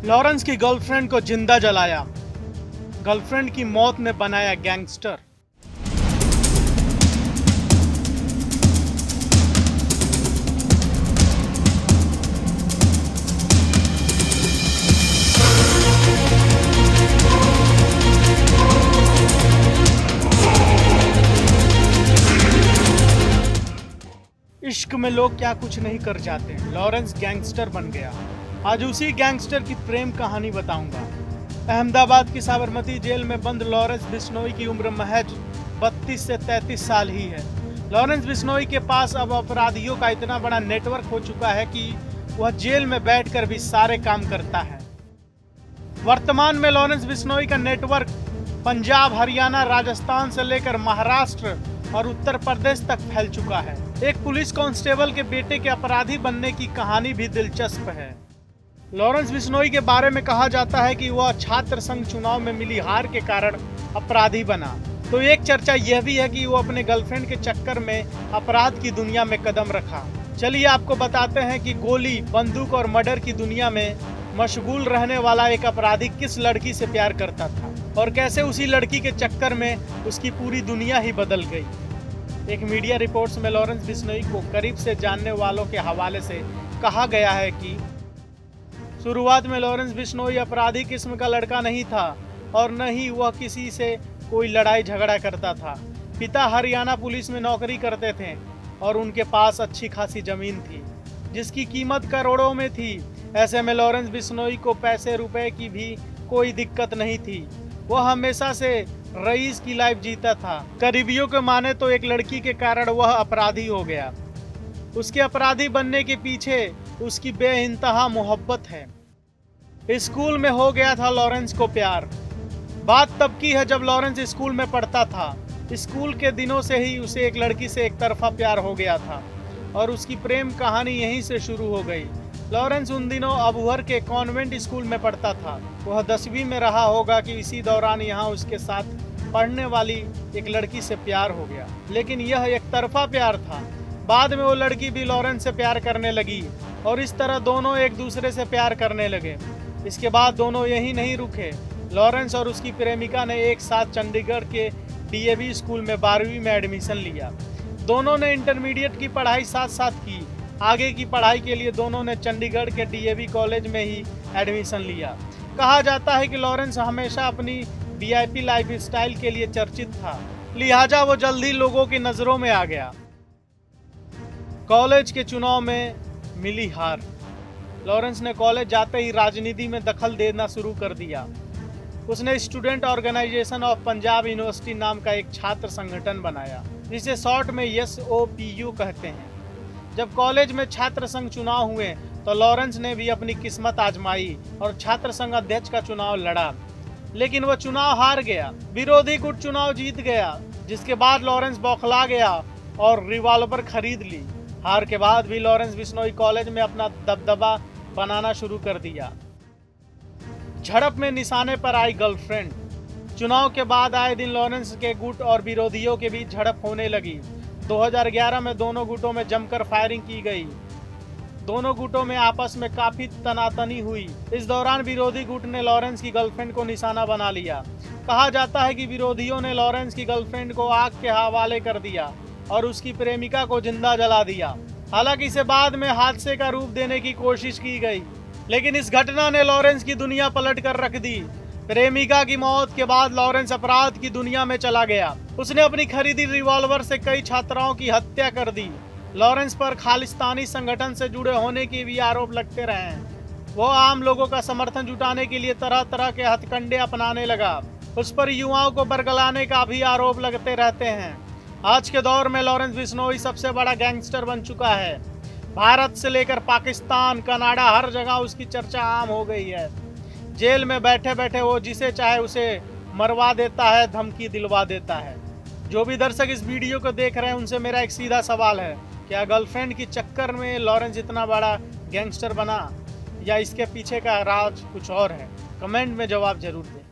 Lawrence की girlfriend को जिंदा जलाया, गर्लफ्रेंड की मौत ने बनाया गैंगस्टर। इश्क में लोग क्या कुछ नहीं कर जाते, लॉरेंस गैंगस्टर बन गया। आज उसी गैंगस्टर की प्रेम कहानी बताऊंगा। अहमदाबाद की साबरमती जेल में बंद लॉरेंस बिश्नोई की उम्र महज 32 से 33 साल ही है। लॉरेंस बिश्नोई के पास अब अपराधियों का इतना बड़ा नेटवर्क हो चुका है कि वह जेल में बैठकर भी सारे काम करता है। वर्तमान में लॉरेंस बिश्नोई का नेटवर्क पंजाब, हरियाणा, राजस्थान से लेकर महाराष्ट्र और उत्तर प्रदेश तक फैल चुका है। एक पुलिस कांस्टेबल के बेटे के अपराधी बनने की कहानी भी दिलचस्प है। लॉरेंस बिश्नोई के बारे में कहा जाता है कि वह छात्र संघ चुनाव में मिली हार के कारण अपराधी बना। तो एक चर्चा यह भी है कि वो अपने गर्लफ्रेंड के चक्कर में अपराध की दुनिया में कदम रखा। चलिए आपको बताते हैं कि गोली, बंदूक और मर्डर की दुनिया में मशगूल रहने वाला एक अपराधी किस लड़की से प्यार करता था और कैसे उसी लड़की के चक्कर में उसकी पूरी दुनिया ही बदल गई। एक मीडिया रिपोर्ट्स में लॉरेंस बिश्नोई को करीब से जानने वालों के हवाले से कहा गया है कि शुरुआत में लॉरेंस बिश्नोई अपराधी किस्म का लड़का नहीं था और न ही वह किसी से कोई लड़ाई झगड़ा करता था। पिता हरियाणा पुलिस में नौकरी करते थे और उनके पास अच्छी खासी जमीन थी जिसकी कीमत करोड़ों में थी। ऐसे में लॉरेंस बिश्नोई को पैसे रुपए की भी कोई दिक्कत नहीं थी। वह हमेशा से रईस की लाइफ जीता था। करीबियों के माने तो एक लड़की के कारण वह अपराधी हो गया। उसके अपराधी बनने के पीछे उसकी बेइंतहा मोहब्बत है। स्कूल में हो गया था लॉरेंस को प्यार। बात तब की है जब लॉरेंस स्कूल में पढ़ता था। स्कूल के दिनों से ही उसे एक लड़की से एक तरफा प्यार हो गया था और उसकी प्रेम कहानी यहीं से शुरू हो गई। लॉरेंस उन दिनों अबूहर के कॉन्वेंट स्कूल में पढ़ता था। वह 10वीं में रहा होगा कि इसी दौरान यहाँ उसके साथ पढ़ने वाली एक लड़की से प्यार हो गया, लेकिन यह एक तरफा प्यार था। बाद में वो लड़की भी लॉरेंस से प्यार करने लगी और इस तरह दोनों एक दूसरे से प्यार करने लगे। इसके बाद दोनों यही नहीं रुके। लॉरेंस और उसकी प्रेमिका ने एक साथ चंडीगढ़ के DAV स्कूल में 12वीं में एडमिशन लिया। दोनों ने इंटरमीडिएट की पढ़ाई साथ साथ की। आगे की पढ़ाई के लिए दोनों ने चंडीगढ़ के DAV कॉलेज में ही एडमिशन लिया। कहा जाता है कि लॉरेंस हमेशा अपनी VIP लाइफ स्टाइल के लिए चर्चित था, लिहाजा वो जल्दी लोगों की नज़रों में आ गया। कॉलेज के चुनाव में मिली हार। लॉरेंस ने कॉलेज जाते ही राजनीति में दखल देना शुरू कर दिया। उसने student organisation of Punjab university नाम का एक छात्र संगठन बनाया जिसे शॉर्ट में SOPU कहते हैं। जब कॉलेज में छात्र संघ चुनाव हुए तो लॉरेंस ने भी अपनी किस्मत आजमाई और छात्र संघ अध्यक्ष का चुनाव लड़ा, लेकिन वह चुनाव हार गया। विरोधी गुट चुनाव जीत गया, जिसके बाद लॉरेंस बौखला गया और रिवॉल्वर खरीद ली। हार के बाद भी लॉरेंस बिश्नोई कॉलेज में अपना दबदबा बनाना शुरू कर दिया। झड़प में निशाने पर आई गर्लफ्रेंड। चुनाव के बाद आए दिन लॉरेंस के गुट और विरोधियों के बीच झड़प होने लगी। 2011 में दोनों गुटों में जमकर फायरिंग की गई। दोनों गुटों में आपस में काफी तनातनी हुई। इस दौरान विरोधी गुट ने लॉरेंस की गर्लफ्रेंड को निशाना बना लिया। कहा जाता है कि विरोधियों ने लॉरेंस की गर्लफ्रेंड को आग के हवाले कर दिया और उसकी प्रेमिका को जिंदा जला दिया। हालांकि इसे बाद में हादसे का रूप देने की कोशिश की गई, लेकिन इस घटना ने लॉरेंस की दुनिया पलट कर रख दी। प्रेमिका की मौत के बाद लॉरेंस अपराध की दुनिया में चला गया। उसने अपनी खरीदी रिवॉल्वर से कई छात्राओं की हत्या कर दी। लॉरेंस पर खालिस्तानी संगठन से जुड़े होने के भी आरोप लगते रहे हैं। वो आम लोगों का समर्थन जुटाने के लिए तरह तरह के हथकंडे अपनाने लगा। उस पर युवाओं को बरगलाने का भी आरोप लगते रहते हैं। आज के दौर में लॉरेंस बिश्नोई सबसे बड़ा गैंगस्टर बन चुका है। भारत से लेकर पाकिस्तान, कनाडा, हर जगह उसकी चर्चा आम हो गई है। जेल में बैठे बैठे वो जिसे चाहे उसे मरवा देता है, धमकी दिलवा देता है। जो भी दर्शक इस वीडियो को देख रहे हैं उनसे मेरा एक सीधा सवाल है, क्या गर्लफ्रेंड की चक्कर में लॉरेंस इतना बड़ा गैंगस्टर बना या इसके पीछे का राज कुछ और है? कमेंट में जवाब जरूर दें।